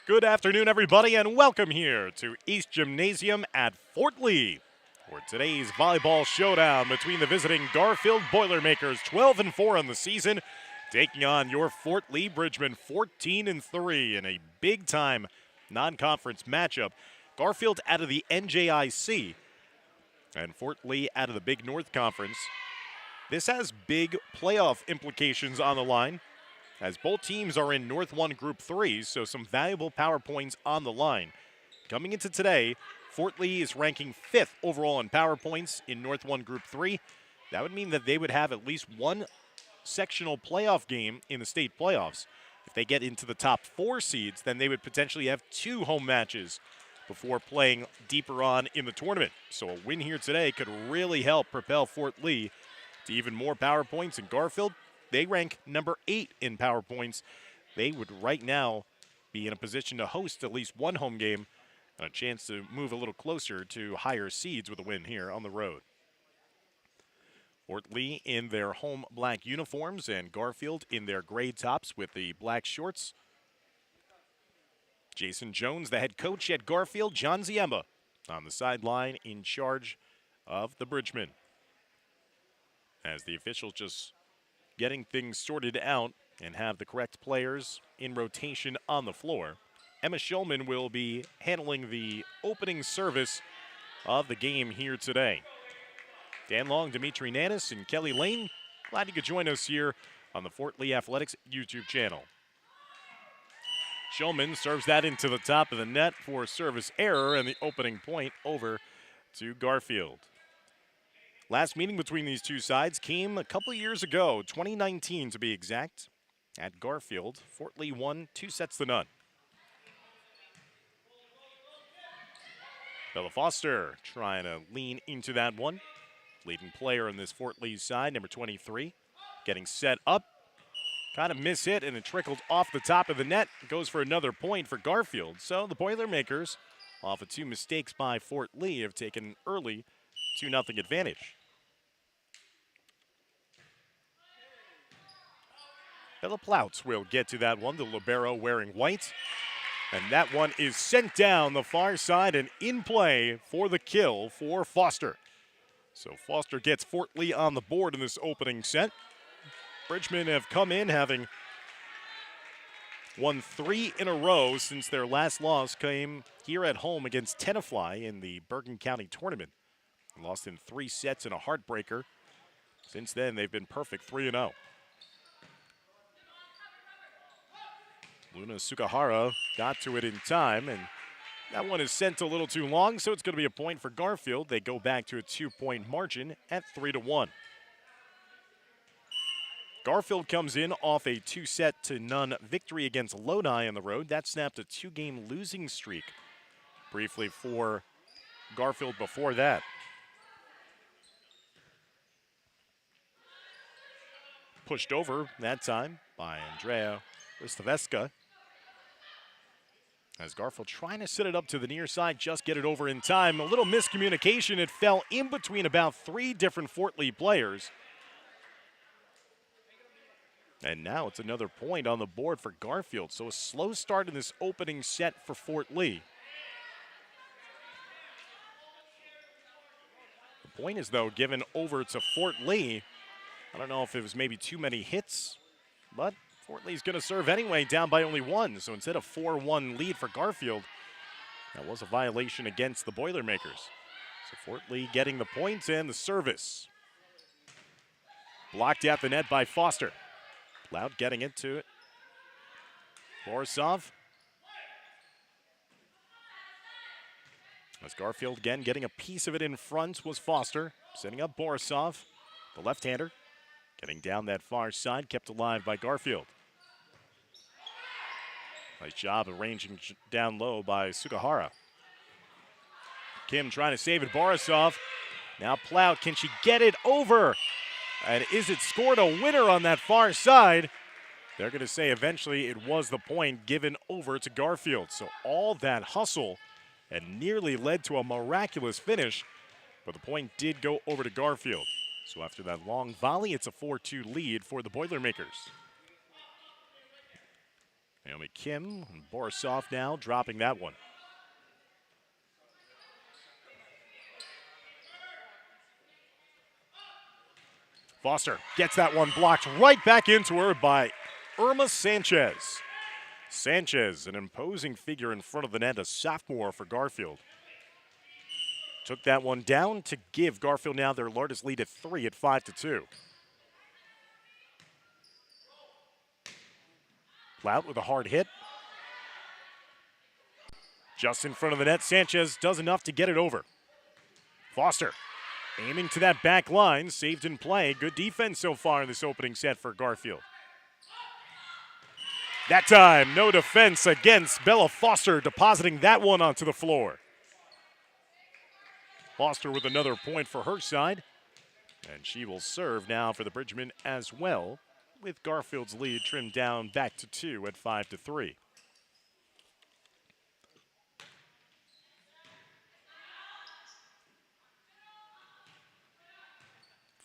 Good afternoon, everybody, and welcome here to East Gymnasium at Fort Lee for today's volleyball showdown between the visiting Garfield Boilermakers, 12-4 on the season, taking on your Fort Lee Bridgman, 14-3 in a big-time non-conference matchup. Garfield out of the NJIC and Fort Lee out of the Big North Conference. This has big playoff implications on the line, as both teams are in North 1 Group 3, so some valuable power points on the line. Coming into today, Fort Lee is ranking 5th overall in power points in North 1 Group 3. That would mean that they would have at least one sectional playoff game in the state playoffs. If they get into the top 4 seeds, then they would potentially have 2 home matches before playing deeper on in the tournament. So a win here today could really help propel Fort Lee to even more power points. In Garfield, they rank number 8 in power points. They would right now be in a position to host at least one home game and a chance to move a little closer to higher seeds with a win here on the road. Fort Lee in their home black uniforms and Garfield in their gray tops with the black shorts. Jason Jones, the head coach at Garfield, John Ziemba on the sideline in charge of the Bridgmen. As the officials just getting things sorted out and have the correct players in rotation on the floor. Emma Schulman will be handling the opening service of the game here today. Dan Long, Dimitri Nanis, and Kelly Lane, glad you could join us here on the Fort Lee Athletics YouTube channel. Schulman serves that into the top of the net for a service error and the opening point over to Garfield. Last meeting between these two sides came a couple years ago, 2019 to be exact, at Garfield. Fort Lee won 2-0. Bella Foster trying to lean into that one. Leading player on this Fort Lee side, number 23, getting set up. Kind of mishit, and it trickled off the top of the net. Goes for another point for Garfield. So the Boilermakers, off of 2 mistakes by Fort Lee, have taken an early 2-0 advantage. Bella Plouts will get to that one, the libero wearing white. And that one is sent down the far side and in play for the kill for Foster. So Foster gets Fort Lee on the board in this opening set. Bridgmen have come in having won 3 in a row since their last loss came here at home against Tenafly in the Bergen County tournament. Lost in 3 sets in a heartbreaker. Since then, they've been perfect, 3-0. Luna Sukahara got to it in time, and that one is sent a little too long, so it's going to be a point for Garfield. They go back to a 2-point margin at 3-1. Garfield comes in off a 2-0 victory against Lodi on the road. That snapped a 2-game losing streak briefly for Garfield before that. Pushed over that time by Andrea Listaveska. As Garfield trying to set it up to the near side, just get it over in time. A little miscommunication. It fell in between about 3 different Fort Lee players. And now it's another point on the board for Garfield. So a slow start in this opening set for Fort Lee. The point is, though, given over to Fort Lee. I don't know if it was maybe too many hits, but Fort Lee's going to serve anyway, down by only 1. So instead of 4-1 lead for Garfield, that was a violation against the Boilermakers. So Fort Lee getting the points and the service. Blocked at the net by Foster. Loud getting into it. Borisov. As Garfield again getting a piece of it in front was Foster. Setting up Borisov, the left-hander. Getting down that far side, kept alive by Garfield. Nice job arranging down low by Sukahara. Kim trying to save it, Borisov. Now Plout, can she get it over? And is it scored a winner on that far side? They're going to say eventually it was the point given over to Garfield. So all that hustle and nearly led to a miraculous finish, but the point did go over to Garfield. So after that long volley, it's a 4-2 lead for the Boilermakers. Naomi Kim and Borisov now dropping that one. Foster gets that one blocked right back into her by Irma Sanchez. Sanchez, an imposing figure in front of the net, a sophomore for Garfield. Took that one down to give Garfield now their largest lead at 3 at 5-2. Plout with a hard hit. Just in front of the net, Sanchez does enough to get it over. Foster aiming to that back line, saved in play. Good defense so far in this opening set for Garfield. That time, no defense against Bella Foster, depositing that one onto the floor. Foster with another point for her side, and she will serve now for the Bridgmen as well, with Garfield's lead trimmed down back to 2 at 5-3.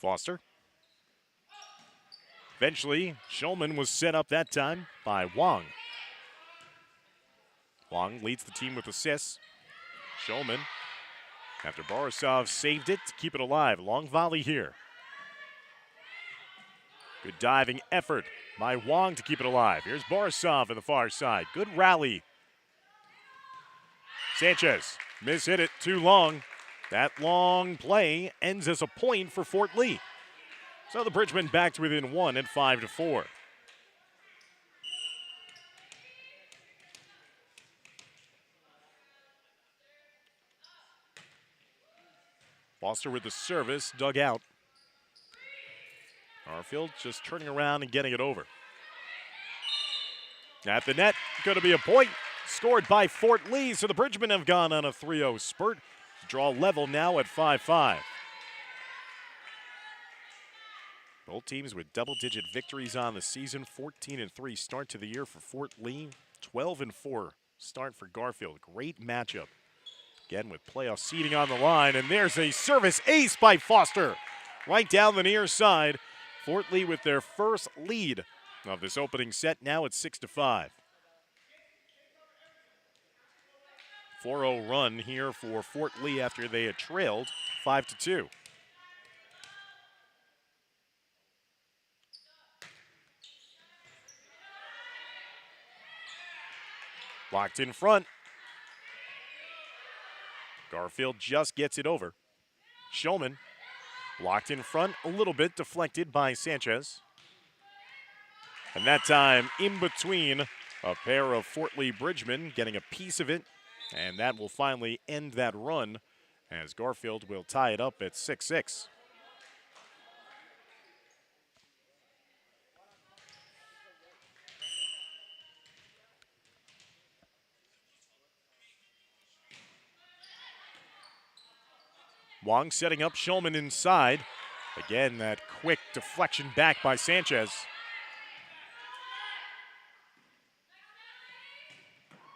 Foster. Eventually, Shulman was set up that time by Wang. Wang leads the team with assists. Shulman, after Borisov saved it to keep it alive. Long volley here. Good diving effort by Wang to keep it alive. Here's Borisov on the far side. Good rally. Sanchez mishit it too long. That long play ends as a point for Fort Lee. So the Bridgmen back to within 1 at 5-4. Foster with the service, dug out. Garfield just turning around and getting it over. At the net, going to be a point scored by Fort Lee, so the Bridgmen have gone on a 3-0 spurt. Draw level now at 5-5. Both teams with double-digit victories on the season. 14-3 start to the year for Fort Lee. 12-4 start for Garfield. Great matchup. Again with playoff seeding on the line. And there's a service ace by Foster. Right down the near side. Fort Lee with their first lead of this opening set. Now it's 6-5. 4-0 run here for Fort Lee after they had trailed 5-2. Blocked in front. Garfield just gets it over. Shulman blocked in front, a little bit deflected by Sanchez. And that time in between a pair of Fort Lee Bridgmen getting a piece of it. And that will finally end that run as Garfield will tie it up at 6-6. Wang setting up Shulman inside. Again, that quick deflection back by Sanchez.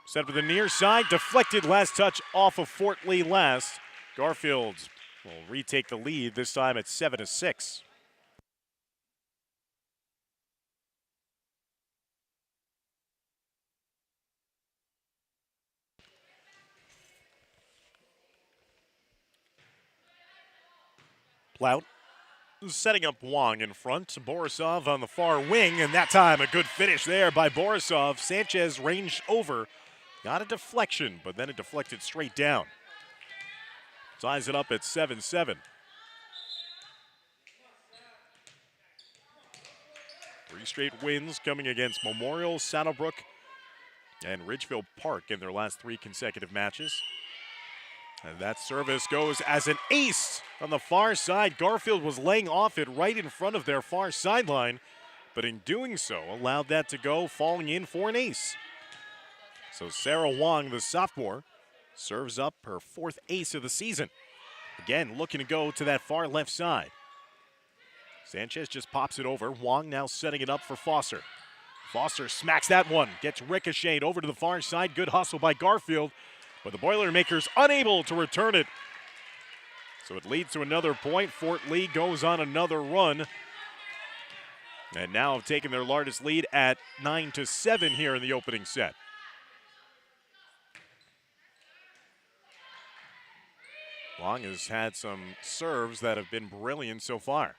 Set to the near side, deflected last touch off of Fort Lee last. Garfield will retake the lead, this time at 7-6. Plout setting up Wang in front. Borisov on the far wing, and that time a good finish there by Borisov. Sanchez ranged over. Got a deflection, but then it deflected straight down. Ties it up at 7-7. Three straight wins coming against Memorial, Saddlebrook, and Ridgefield Park in their last 3 consecutive matches. And that service goes as an ace on the far side. Garfield was laying off it right in front of their far sideline, but in doing so, allowed that to go, falling in for an ace. So Sarah Wang, the sophomore, serves up her 4th ace of the season. Again, looking to go to that far left side. Sanchez just pops it over. Wang now setting it up for Foster. Foster smacks that one, gets ricocheted over to the far side. Good hustle by Garfield, but the Boilermakers unable to return it. So it leads to another point. Fort Lee goes on another run. And now have taken their largest lead at 9-7 here in the opening set. Wong has had some serves that have been brilliant so far.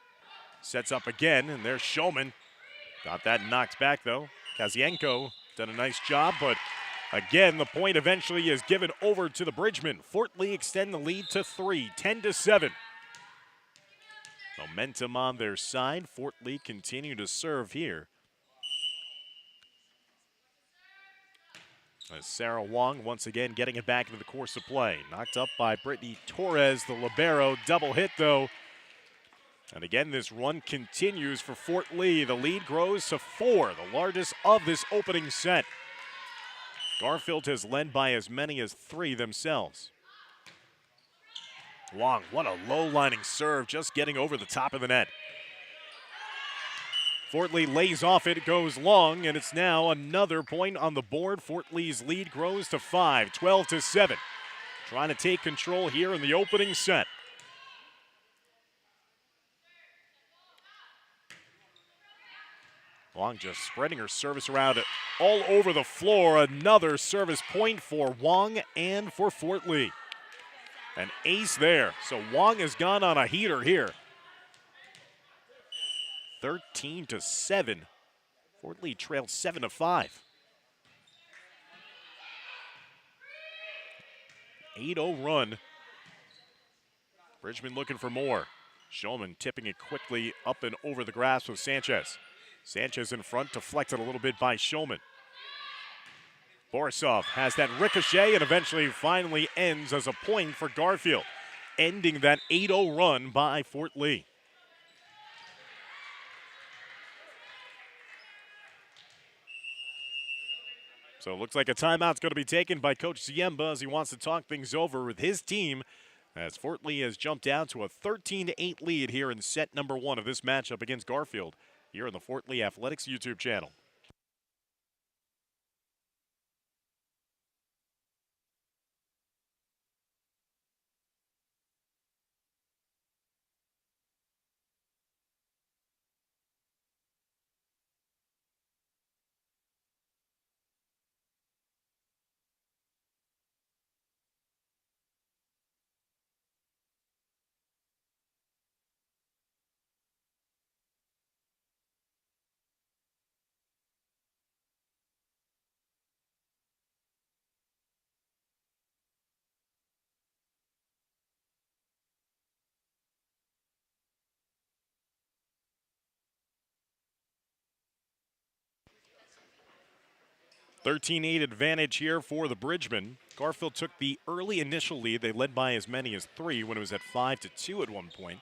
Sets up again, and there's Shulman. Got that knocked back, though. Kazienko done a nice job, but again, the point eventually is given over to the Bridgemen. Fort Lee extend the lead to 3, 10-7. Momentum on their side. Fort Lee continue to serve here. As Sarah Wong once again getting it back into the course of play. Knocked up by Brittany Torres, the libero. Double hit, though. And again, this run continues for Fort Lee. The lead grows to 4, the largest of this opening set. Garfield has led by as many as 3 themselves. Wong, what a low-lining serve, just getting over the top of the net. Fort Lee lays off it goes long, and it's now another point on the board. Fort Lee's lead grows to 5, 12-7. Trying to take control here in the opening set. Wong just spreading her service around all over the floor. Another service point for Wong and for Fort Lee. An ace there. So Wong has gone on a heater here. 13-7. Fort Lee trailed 7-5. 8-0 run. Bridgman looking for more. Shulman tipping it quickly up and over the grass with Sanchez. Sanchez in front, deflected a little bit by Shulman. Borisov has that ricochet and eventually finally ends as a point for Garfield, ending that 8-0 run by Fort Lee. So it looks like a timeout's going to be taken by Coach Ziemba as he wants to talk things over with his team as Fort Lee has jumped down to a 13-8 lead here in set number 1 of this matchup against Garfield here on the Fort Lee Athletics YouTube channel. (13-8) advantage here for the Bridgemen. Garfield took the early initial lead. They led by as many as 3 when it was at 5-2 at one point.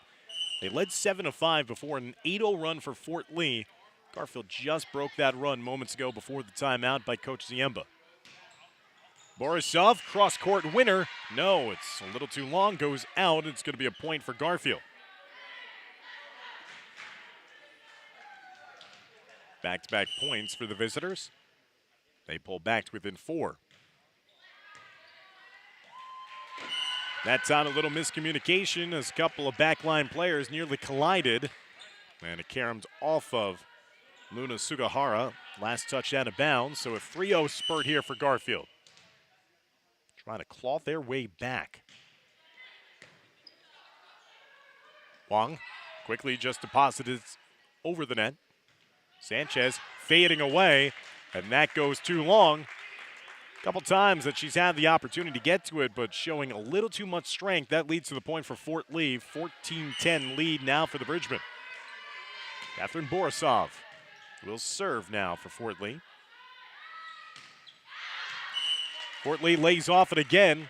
They led 7-5 before an 8-0 run for Fort Lee. Garfield just broke that run moments ago before the timeout by Coach Ziemba. Borisov, cross-court winner. No, it's a little too long, goes out. It's going to be a point for Garfield. Back-to-back points for the visitors. They pull back to within 4. That time a little miscommunication as a couple of backline players nearly collided. And it caromed off of Luna Sugahara. Last touch out of bounds, so a 3-0 spurt here for Garfield. Trying to claw their way back. Wong quickly just deposited over the net. Sanchez fading away. And that goes too long. A couple times that she's had the opportunity to get to it, but showing a little too much strength. That leads to the point for Fort Lee. 14-10 lead now for the Bridgemen. Catherine Borisov will serve now for Fort Lee. Fort Lee lays off it again.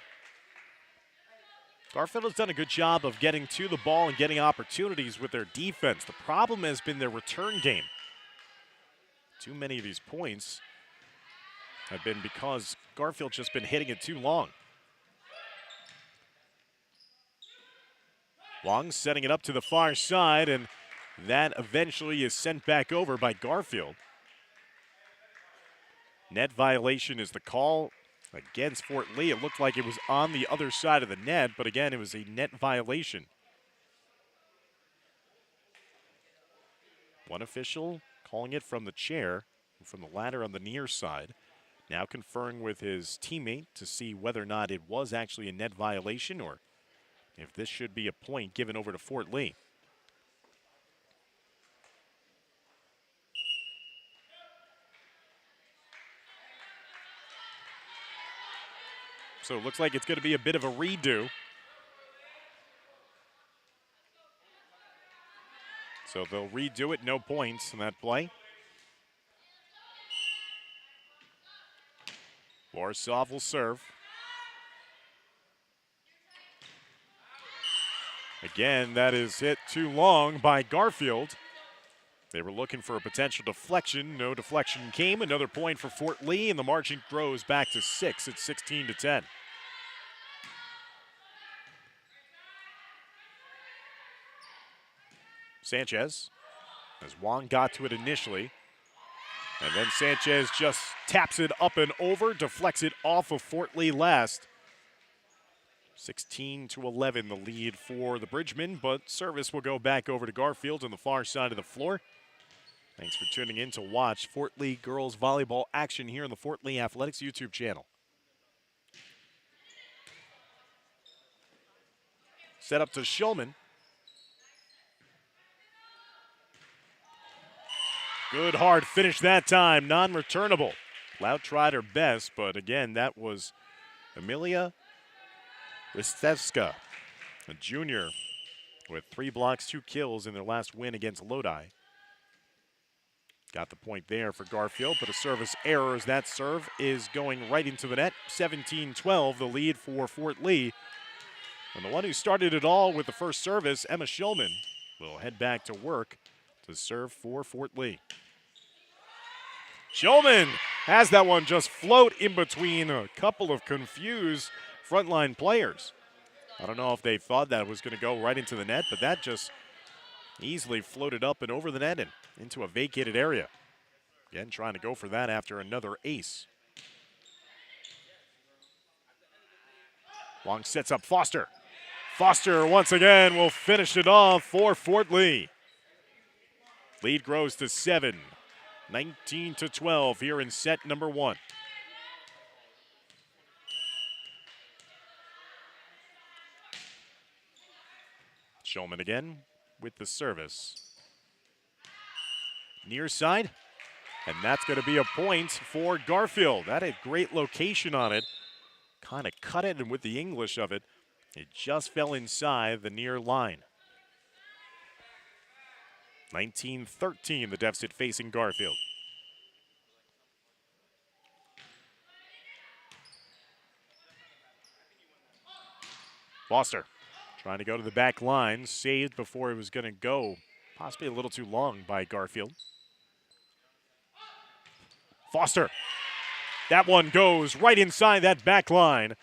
Garfield has done a good job of getting to the ball and getting opportunities with their defense. The problem has been their return game. Too many of these points have been because Garfield's just been hitting it too long. Wong setting it up to the far side, and that eventually is sent back over by Garfield. Net violation is the call against Fort Lee. It looked like it was on the other side of the net, but again, it was a net violation. One official calling it from the chair, from the ladder on the near side. Now conferring with his teammate to see whether or not it was actually a net violation or if this should be a point given over to Fort Lee. So it looks like it's going to be a bit of a redo. So they'll redo it, no points in that play. Borisov will serve. Again, that is hit too long by Garfield. They were looking for a potential deflection. No deflection came. Another point for Fort Lee, and the margin grows back to 6 at 16-10. Sanchez, as Wong got to it initially. And then Sanchez just taps it up and over, deflects it off of Fort Lee last. 16-11, the lead for the Bridgemen, but service will go back over to Garfield on the far side of the floor. Thanks for tuning in to watch Fort Lee girls volleyball action here on the Fort Lee Athletics YouTube channel. Set up to Shulman. Good hard finish that time, non-returnable. Loud tried her best, but again, that was Emilia Ristevska, a junior with 3 blocks, 2 kills in their last win against Lodi. Got the point there for Garfield, but a service error as that serve is going right into the net. 17-12, the lead for Fort Lee. And the one who started it all with the first service, Emma Shulman, will head back to work to serve for Fort Lee. Shulman has that one just float in between a couple of confused frontline players. I don't know if they thought that was going to go right into the net, but that just easily floated up and over the net and into a vacated area. Again, trying to go for that after another ace. Long sets up Foster. Foster once again will finish it off for Fort Lee. Lead grows to 7, 19-12 here in set number 1. Shulman again with the service. Near side, and that's going to be a point for Garfield. That had great location on it. Kind of cut it, and with the English of it, it just fell inside the near line. 19-13, the deficit facing Garfield. Foster trying to go to the back line, saved before it was going to go, possibly a little too long by Garfield. Foster, that one goes right inside that back line.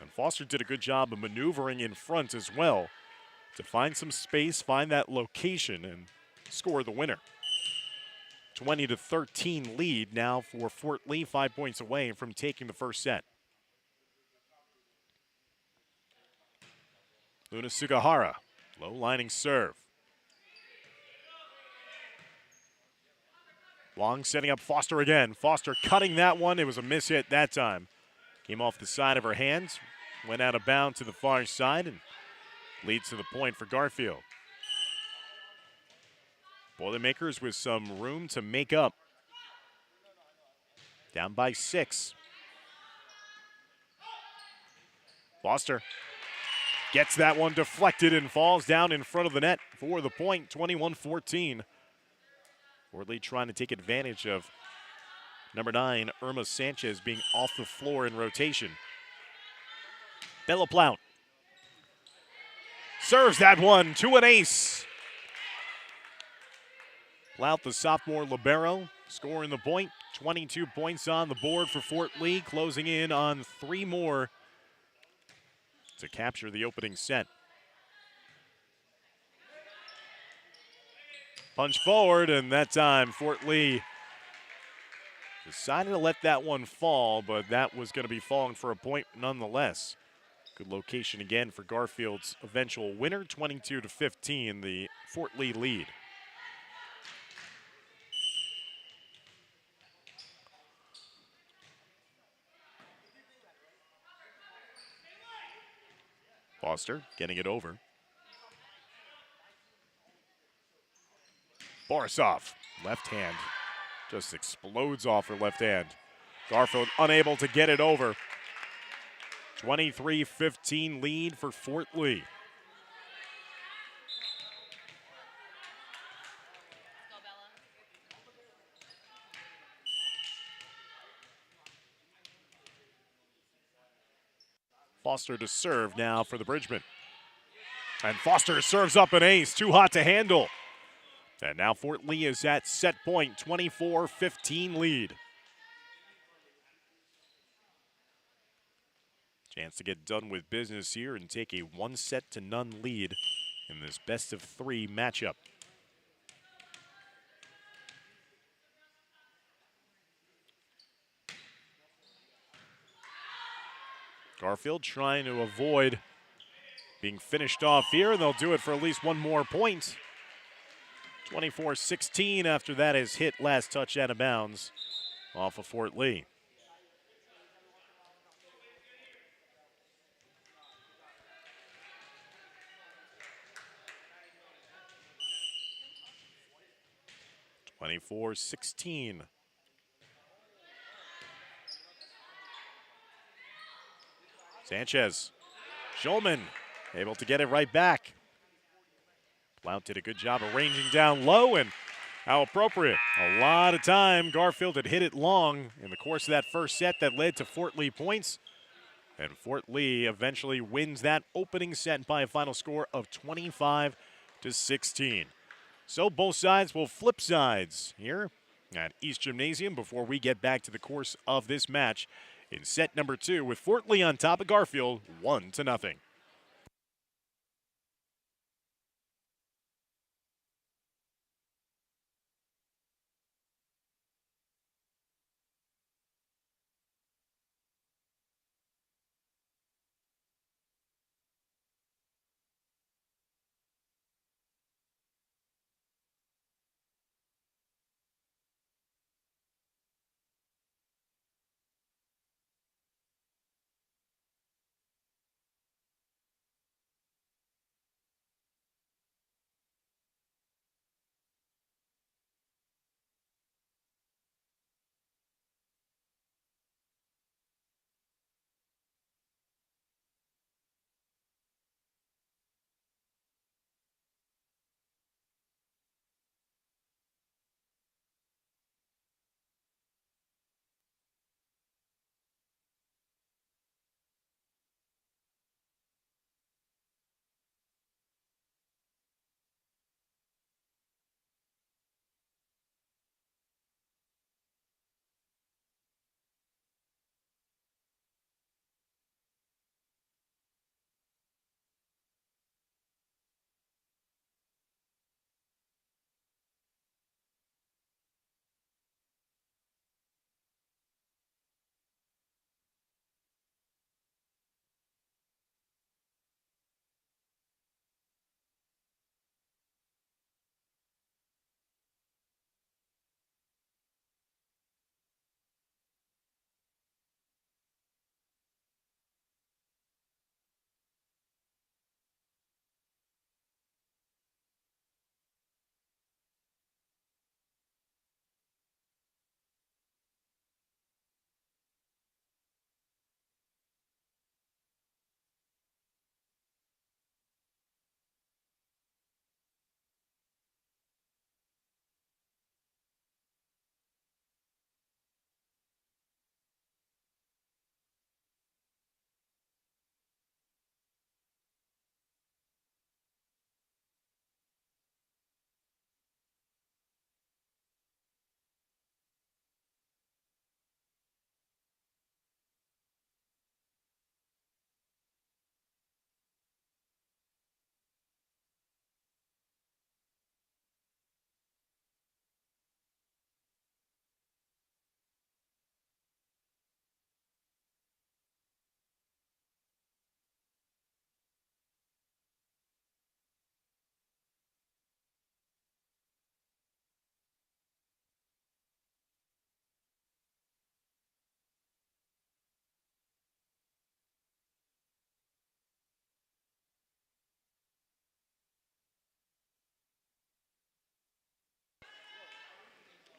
And Foster did a good job of maneuvering in front as well to find some space, find that location, and score the winner. 20-13 lead now for Fort Lee, 5 points away from taking the first set. Luna Sugahara, low lining serve. Long setting up Foster again. Foster cutting that one. It was a miss hit that time. Came off the side of her hands, went out of bounds to the far side, and leads to the point for Garfield. Boilermakers with some room to make up. Down by 6. Foster gets that one deflected and falls down in front of the net for the point, 21-14. Fort Lee trying to take advantage of number 9, Irma Sanchez, being off the floor in rotation. Bella Plout serves that one to an ace. Plout, the sophomore libero, scoring the point. 22 points on the board for Fort Lee, closing in on 3 more to capture the opening set. Punch forward, and that time Fort Lee decided to let that one fall, but that was going to be falling for a point nonetheless. Good location again for Garfield's eventual winner, 22-15, the Fort Lee lead. Foster getting it over. Borisov, left hand, just explodes off her left hand. Garfield unable to get it over. 23-15 lead for Fort Lee. Foster to serve now for the Bridgman. And Foster serves up an ace, too hot to handle. And now Fort Lee is at set point, 24-15 lead. Chance to get done with business here and take a 1-0 lead in this best-of-3 matchup. Garfield trying to avoid being finished off here, and they'll do it for at least one more point. 24-16 after that is hit last touch out of bounds off of Fort Lee. (24-16). Sanchez, Schulman able to get it right back. Blount did a good job of ranging down low, and how appropriate. A lot of time Garfield had hit it long in the course of that first set that led to Fort Lee points. And Fort Lee eventually wins that opening set by a final score of 25-16. So both sides will flip sides here at East Gymnasium before we get back to the course of this match in set number 2 with Fort Lee on top of Garfield 1-0.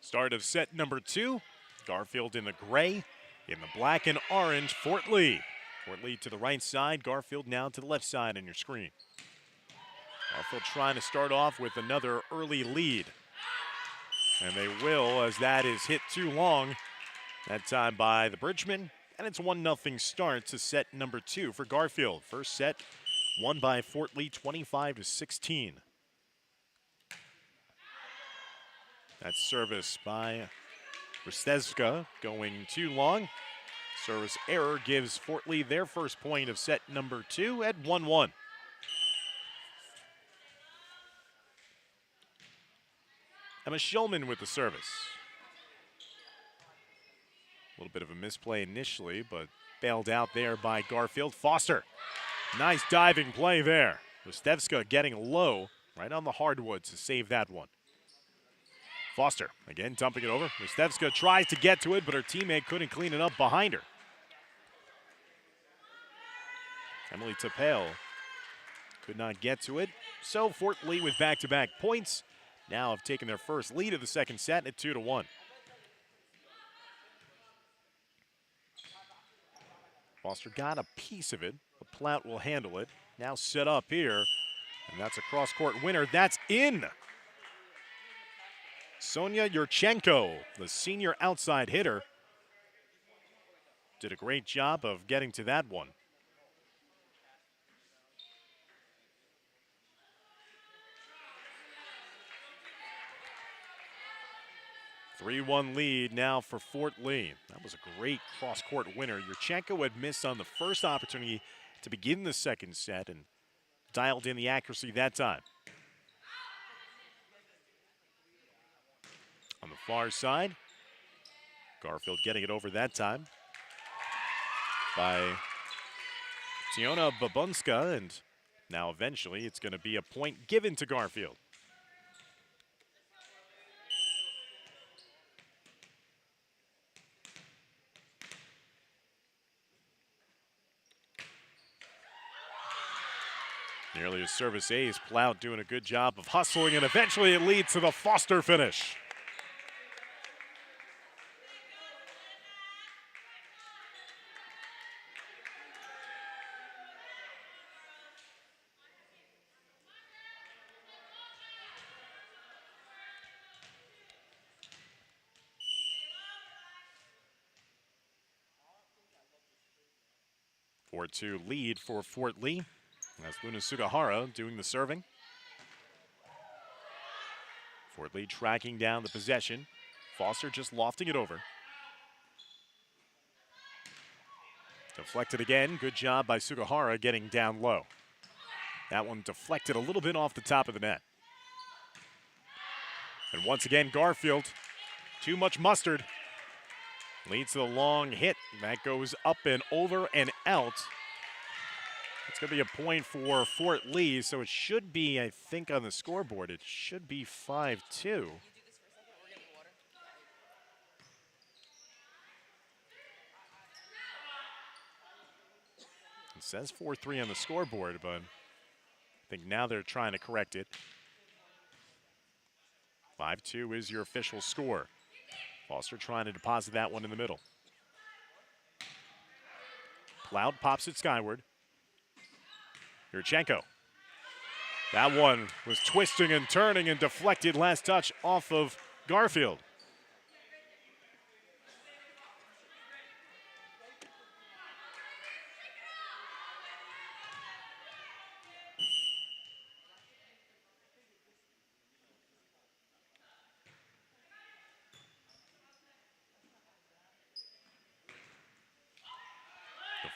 Start of set number 2. Garfield in the gray, in the black and orange, Fort Lee. Fort Lee to the right side, Garfield now to the left side on your screen. Garfield trying to start off with another early lead. And they will, as that is hit too long. That time by the Bridgeman. And it's 1-0 start to set number 2 for Garfield. First set won by Fort Lee 25-16. That service by Rstevska going too long. Service error gives Fort Lee their first point of set number 2 at 1-1. Emma Shulman with the service. A little bit of a misplay initially, but bailed out there by Garfield. Foster, nice diving play there. Rstevska getting low right on the hardwood to save that one. Foster, again dumping it over. Rstevska tries to get to it, but her teammate couldn't clean it up behind her. Emily Tapale could not get to it. So Fort Lee with back-to-back points now have taken their first lead of the second set at 2-1. Foster got a piece of it, but Plout will handle it. Now set up here, and that's a cross-court winner. That's in! Sonia Yurchenko, the senior outside hitter, did a great job of getting to that one. 3-1 lead now for Fort Lee. That was a great cross-court winner. Yurchenko had missed on the first opportunity to begin the second set and dialed in the accuracy that time. On the far side, Garfield getting it over that time by Tiona Babunska, and now eventually it's going to be a point given to Garfield. Nearly a service ace. Plout doing a good job of hustling, and eventually it leads to the Foster finish. Four 4-2 lead for Fort Lee. That's Luna Sugahara doing the serving. Fort Lee tracking down the possession. Foster just lofting it over. Deflected again. Good job by Sugahara getting down low. That one deflected a little bit off the top of the net. And once again, Garfield, too much mustard. Leads to the long hit. That goes up and over and out. It's going to be a point for Fort Lee, so it should be, I think, on the scoreboard, it should be 5-2. It says 4-3 on the scoreboard, but I think now they're trying to correct it. 5-2 is your official score. Foster trying to deposit that one in the middle. Plout pops it skyward. Yurchenko. That one was twisting and turning and deflected last touch off of Garfield.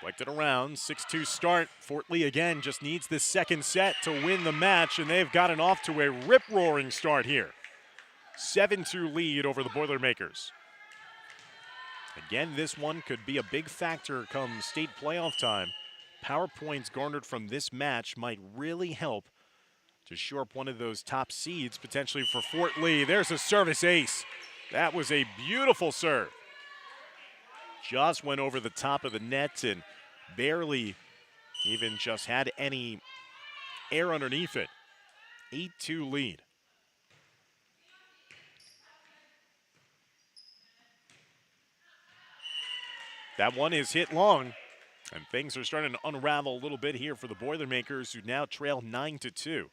Deflected around, 6-2 start. Fort Lee again just needs this second set to win the match, and they've gotten off to a rip-roaring start here. 7-2 lead over the Boilermakers. Again, this one could be a big factor come state playoff time. Power points garnered from this match might really help to shore up one of those top seeds potentially for Fort Lee. There's a service ace. That was a beautiful serve. Just went over the top of the net and barely even just had any air underneath it. 8-2 lead. That one is hit long. And things are starting to unravel a little bit here for the Boilermakers, who now trail 9-2.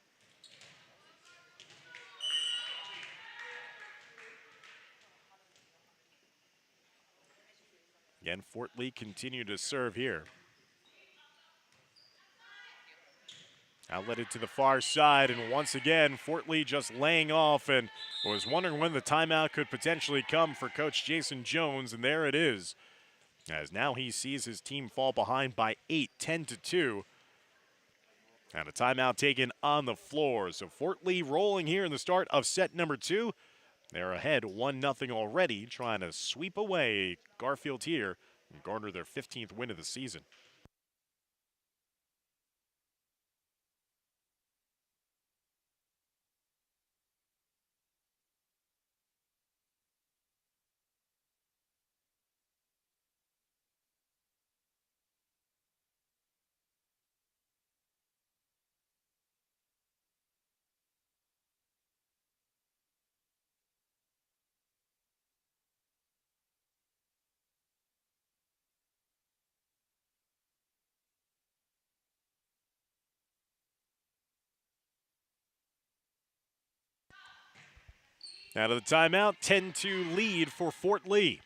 Again, Fort Lee continue to serve here. Outletted to the far side, and once again, Fort Lee just laying off, and was wondering when the timeout could potentially come for Coach Jason Jones, and there it is. As now he sees his team fall behind by 8, 10-2. And a timeout taken on the floor. So Fort Lee rolling here in the start of set number 2. They're ahead 1-0 already, trying to sweep away Garfield here and garner their 15th win of the season. Out of the timeout, 10-2 lead for Fort Lee.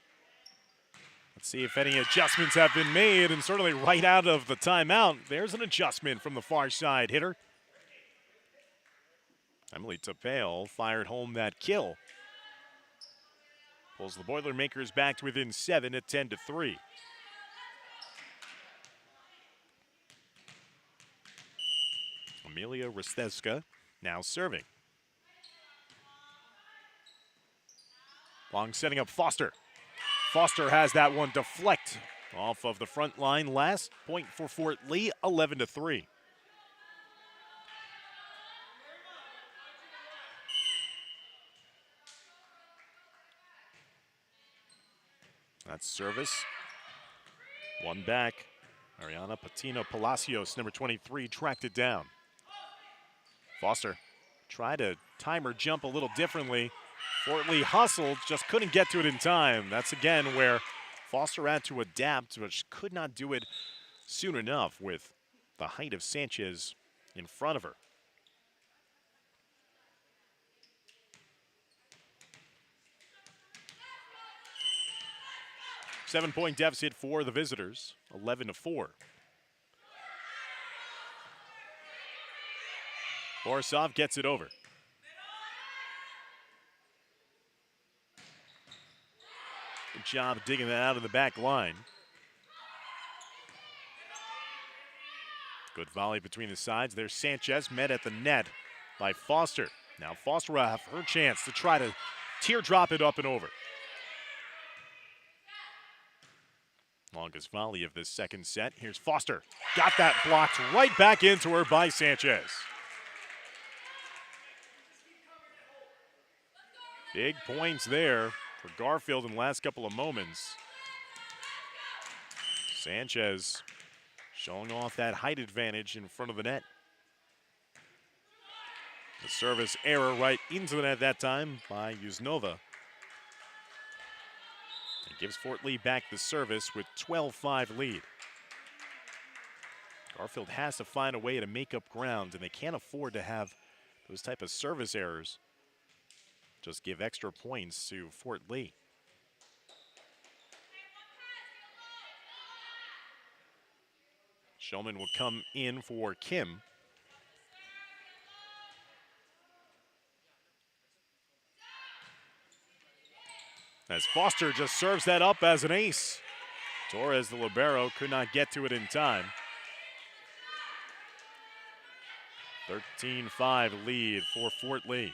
Let's see if any adjustments have been made, and certainly right out of the timeout, there's an adjustment from the far side hitter. Emily Tapale fired home that kill. Pulls the Boilermakers back to within 7 at 10-3. Amelia Resteska now serving. Long setting up Foster. Foster has that one deflect off of the front line. Last point for Fort Lee, 11-3. That's service. One back. Ariana Patino Palacios, number 23, tracked it down. Foster tried to time her jump a little differently. Fort Lee hustled, just couldn't get to it in time. That's again where Foster had to adapt, but she could not do it soon enough with the height of Sanchez in front of her. Seven-point deficit for the visitors, 11-4. Borisov gets it over. Good job digging that out of the back line. Good volley between the sides. There's Sanchez, met at the net by Foster. Now Foster will have her chance to try to teardrop it up and over. Longest volley of this second set. Here's Foster. Got that blocked right back into her by Sanchez. Big points there for Garfield in the last couple of moments. Sanchez showing off that height advantage in front of the net. The service error right into the net that time by Yuznova. It gives Fort Lee back the service with 12-5 lead. Garfield has to find a way to make up ground, and they can't afford to have those type of service errors just give extra points to Fort Lee. Shulman will come in for Kim. As Foster just serves that up as an ace. Torres, the libero, could not get to it in time. 13-5 lead for Fort Lee.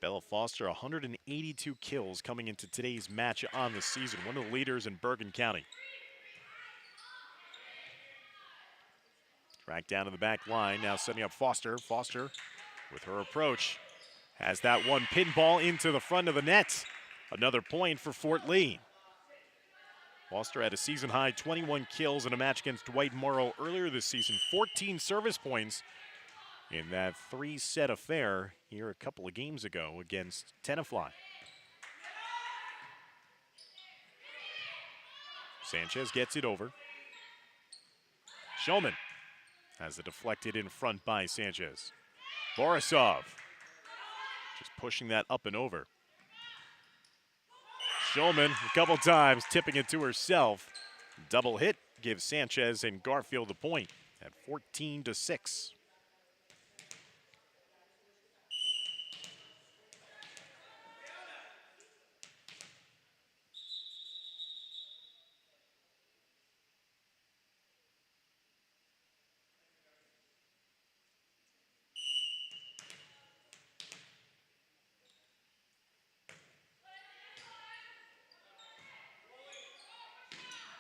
Bella Foster, 182 kills coming into today's match on the season. One of the leaders in Bergen County. Track down to the back line, now setting up Foster. Foster, with her approach, has that one pinball into the front of the net. Another point for Fort Lee. Foster had a season-high 21 kills in a match against Dwight Morrow earlier this season. 14 service points in that three-set affair here a couple of games ago against Tenafly. Sanchez gets it over. Shulman has it deflected in front by Sanchez. Borisov just pushing that up and over. Shulman a couple times tipping it to herself. Double hit gives Sanchez and Garfield a point at 14-6.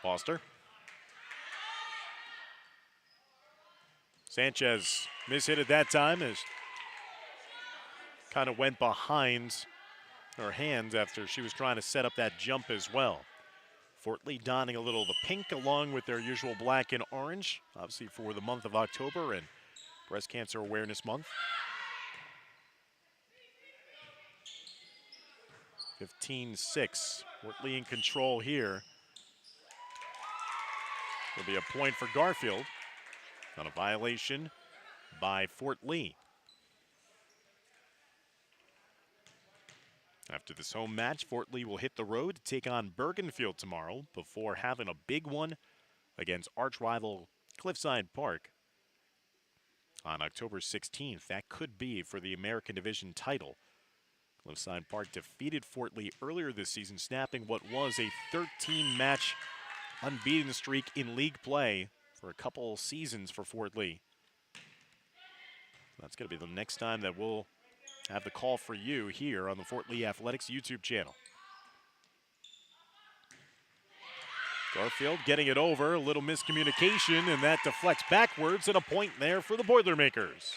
Foster. Sanchez mishit at that time as kind of went behind her hands after she was trying to set up that jump as well. Fort Lee donning a little of the pink along with their usual black and orange, obviously for the month of October and Breast Cancer Awareness Month. 15-6. Fort Lee in control here. Will be a point for Garfield on a violation by Fort Lee. After this home match, Fort Lee will hit the road to take on Bergenfield tomorrow before having a big one against arch rival Cliffside Park on October 16th. That could be for the American Division title. Cliffside Park defeated Fort Lee earlier this season, snapping what was a 13-match unbeaten streak in league play for a couple seasons for Fort Lee. That's going to be the next time that we'll have the call for you here on the Fort Lee Athletics YouTube channel. Garfield getting it over, a little miscommunication, and that deflects backwards, and a point there for the Boilermakers.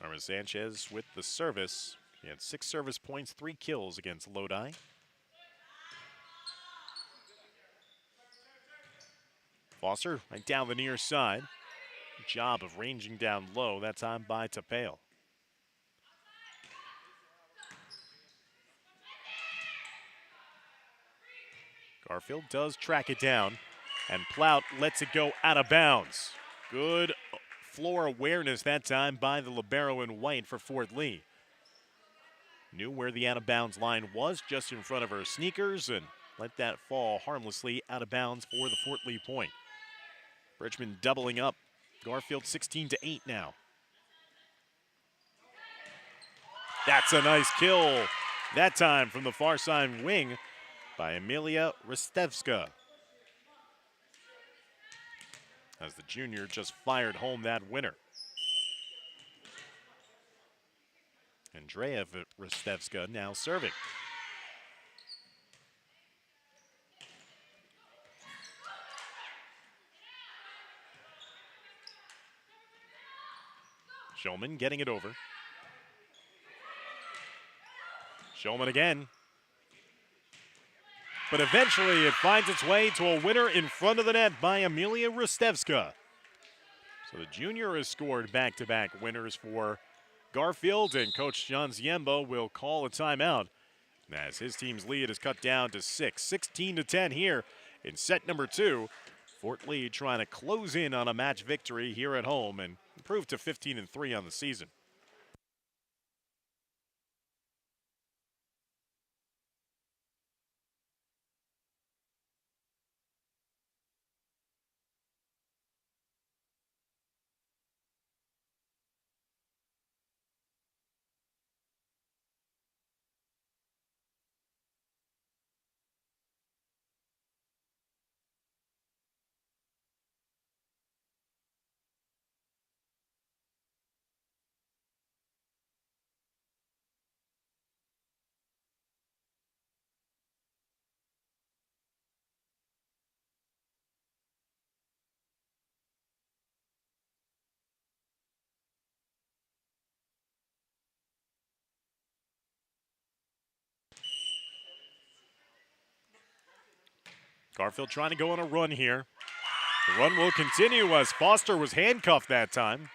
Armin Sanchez with the service. He had 6 service points, 3 kills against Lodi. Foster right down the near side. Good job of ranging down low, that time by Tapeo. Garfield does track it down, and Plout lets it go out of bounds. Good floor awareness that time by the libero in white for Fort Lee. Knew where the out-of-bounds line was, just in front of her sneakers, and let that fall harmlessly out of bounds for the Fort Lee point. Bridgman doubling up. Garfield 16-8 now. That's a nice kill. That time from the far side wing by Emilia Ristevska. As the junior just fired home that winner. Andrea Ristevska now serving. Shulman getting it over. Shulman again. But eventually it finds its way to a winner in front of the net by Emilia Ristevska. So the junior has scored back-to-back winners for Garfield, and Coach John Ziemba will call a timeout as his team's lead is cut down to 6. 16-10 here in set number 2. Fort Lee trying to close in on a match victory here at home and improve to 15-3 on the season. Garfield trying to go on a run here. The run will continue as Foster was handcuffed that time.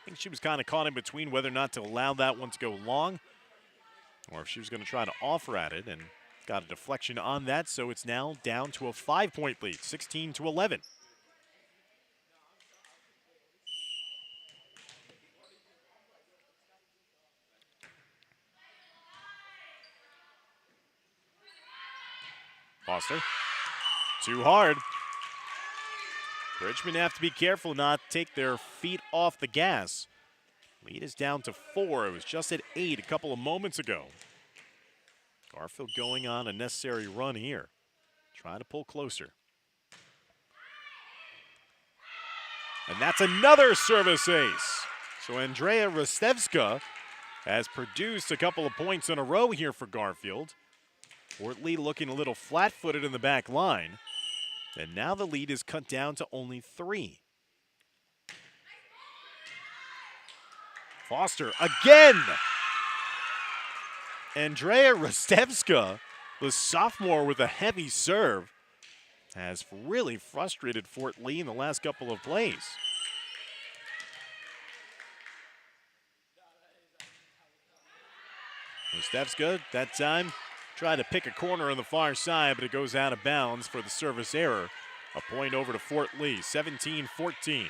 I think she was kind of caught in between whether or not to allow that one to go long or if she was going to try to offer at it, and got a deflection on that, so it's now down to a 5-point lead, 16-11. Foster, too hard. Bridgman have to be careful not to take their feet off the gas. Lead is down to 4. It was just at 8 a couple of moments ago. Garfield going on a necessary run here. Trying to pull closer. And that's another service ace. So Andrea Rostevska has produced a couple of points in a row here for Garfield. Fort Lee looking a little flat-footed in the back line. And now the lead is cut down to only 3. Foster again. Andrea Rostevska, the sophomore with a heavy serve, has really frustrated Fort Lee in the last couple of plays. Rostevska, that time, tried to pick a corner on the far side, but it goes out of bounds for the service error. A point over to Fort Lee, 17-14.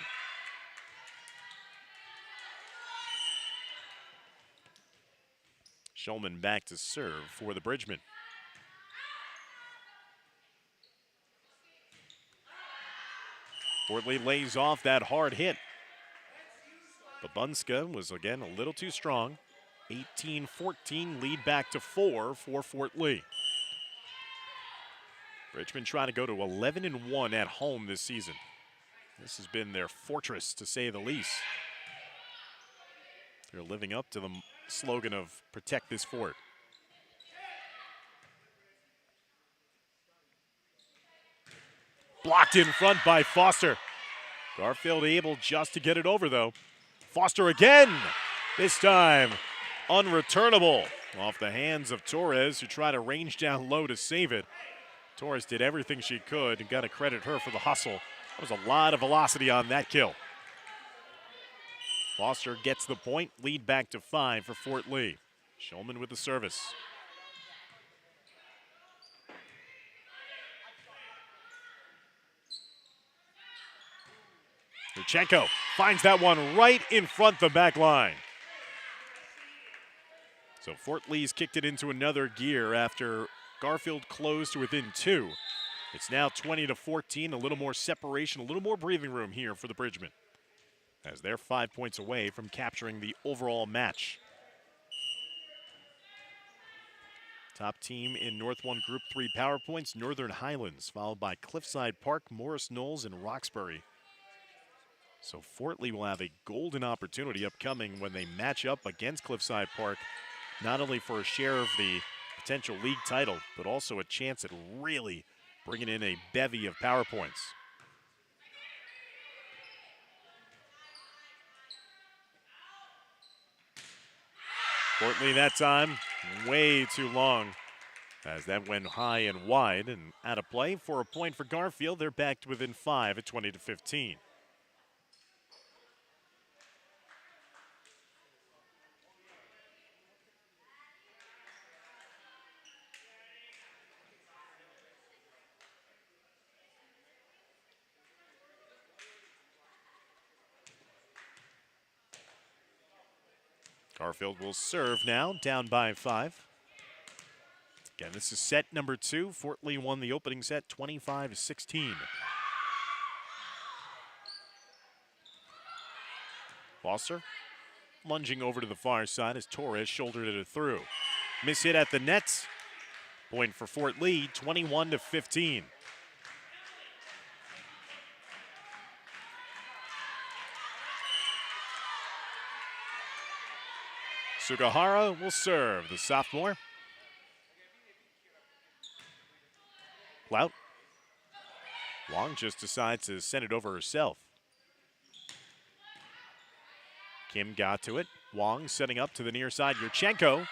Schulman back to serve for the Bridgemen. Fort Lee lays off that hard hit. Babunska was again a little too strong. 18-14, lead back to 4 for Fort Lee. Bridgemen trying to go to 11-1 at home this season. This has been their fortress, to say the least. They're living up to the slogan of protect this fort. Blocked in front by Foster. Garfield able just to get it over, though. Foster again, this time unreturnable off the hands of Torres, who tried to range down low to save it. Torres did everything she could and got to credit her for the hustle. There was a lot of velocity on that kill. Foster gets the point, lead back to 5 for Fort Lee. Schulman with the service. Yurchenko finds that one right in front the back line. So Fort Lee's kicked it into another gear after Garfield closed to within 2. It's now 20-14, a little more separation, a little more breathing room here for the Bridgemen, as they're 5 points away from capturing the overall match. Top team in North 1 Group 3 power points, Northern Highlands, followed by Cliffside Park, Morris Knolls, and Roxbury. So Fort Lee will have a golden opportunity upcoming when they match up against Cliffside Park, not only for a share of the potential league title, but also a chance at really bringing in a bevy of power points. Fort Lee that time, way too long, as that went high and wide and out of play. For a point for Garfield, they're back to within 5 at 20-15. Garfield will serve now, down by 5. Again, this is set number 2. Fort Lee won the opening set 25-16. Foster lunging over to the far side as Torres shouldered it through. Miss hit at the net. Point for Fort Lee, 21-15. Sugahara will serve, the sophomore. Plout. Wong just decides to send it over herself. Kim got to it. Wong setting up to the near side. Yurchenko.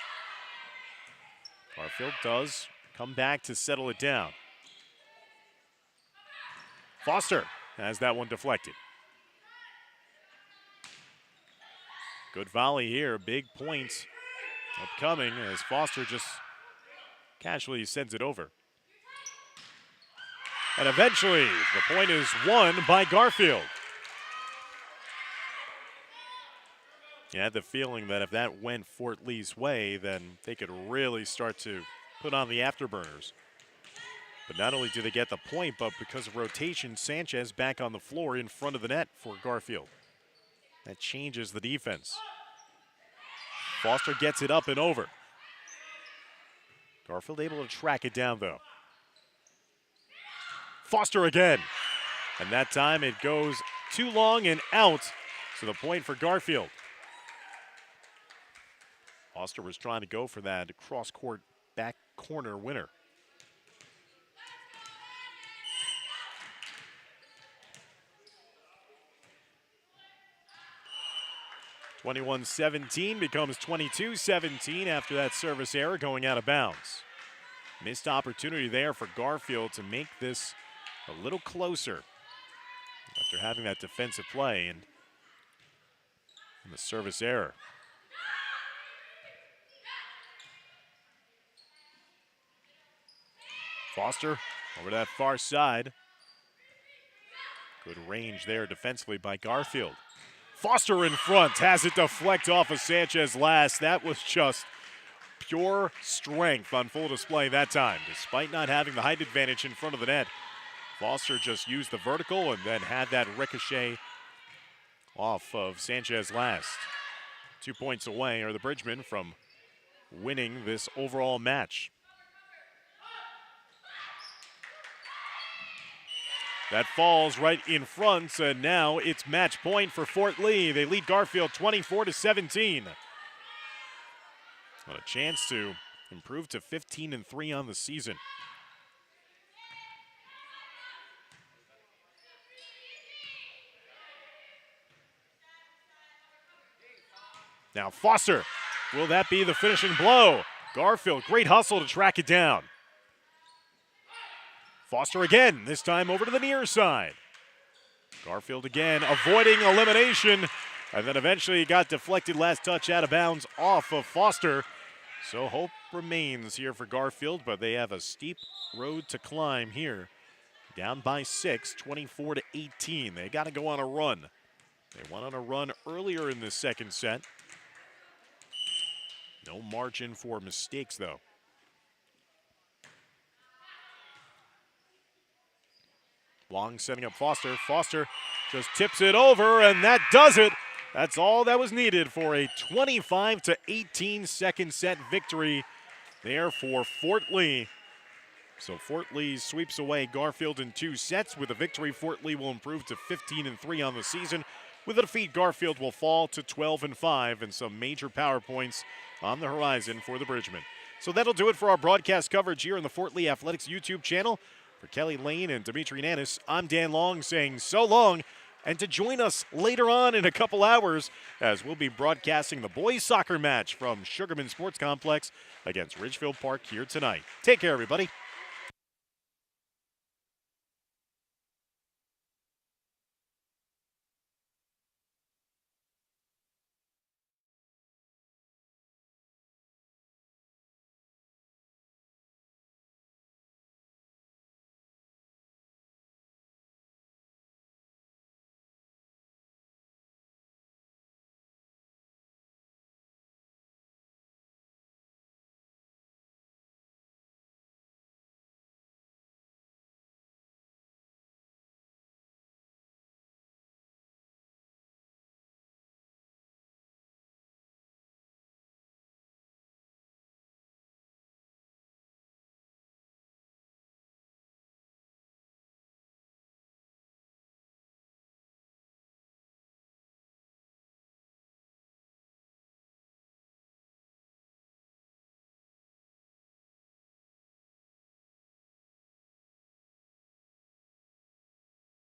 Garfield does come back to settle it down. Foster has that one deflected. Good volley here. Big points upcoming as Foster just casually sends it over. And eventually, the point is won by Garfield. You had the feeling that if that went Fort Lee's way, then they could really start to put on the afterburners. But not only do they get the point, but because of rotation, Sanchez back on the floor in front of the net for Garfield. That changes the defense. Foster gets it up and over. Garfield able to track it down, though. Foster again. And that time it goes too long and out. So the point for Garfield. Foster was trying to go for that cross-court back corner winner. (21-17) becomes 22-17 after that service error going out of bounds. Missed opportunity there for Garfield to make this a little closer after having that defensive play and the service error. Foster over that far side. Good range there defensively by Garfield. Foster in front, has it deflect off of Sanchez last. That was just pure strength on full display that time. Despite not having the height advantage in front of the net, Foster just used the vertical and then had that ricochet off of Sanchez last. 2 points away are the Bridgemen from winning this overall match. That falls right in front, and now it's match point for Fort Lee. They lead Garfield 24-17. What a chance to improve to 15-3 on the season. Now Foster, will that be the finishing blow? Garfield, great hustle to track it down. Foster again, this time over to the near side. Garfield again, avoiding elimination, and then eventually he got deflected last touch out of bounds off of Foster. So hope remains here for Garfield, but they have a steep road to climb here. Down by 6, 24-18. They got to go on a run. They went on a run earlier in the second set. No margin for mistakes, though. Long setting up Foster. Foster just tips it over, and that does it. That's all that was needed for a 25-18 second set victory there for Fort Lee. So Fort Lee sweeps away Garfield in 2 sets. With a victory, Fort Lee will improve to 15-3 on the season. With a defeat, Garfield will fall to 12-5, and some major power points on the horizon for the Bridgemen. So that'll do it for our broadcast coverage here on the Fort Lee Athletics YouTube channel. For Kelly Lane and Dimitri Nanis, I'm Dan Long saying so long, and to join us later on in a couple hours as we'll be broadcasting the boys soccer match from Sugarman Sports Complex against Ridgefield Park here tonight. Take care, everybody.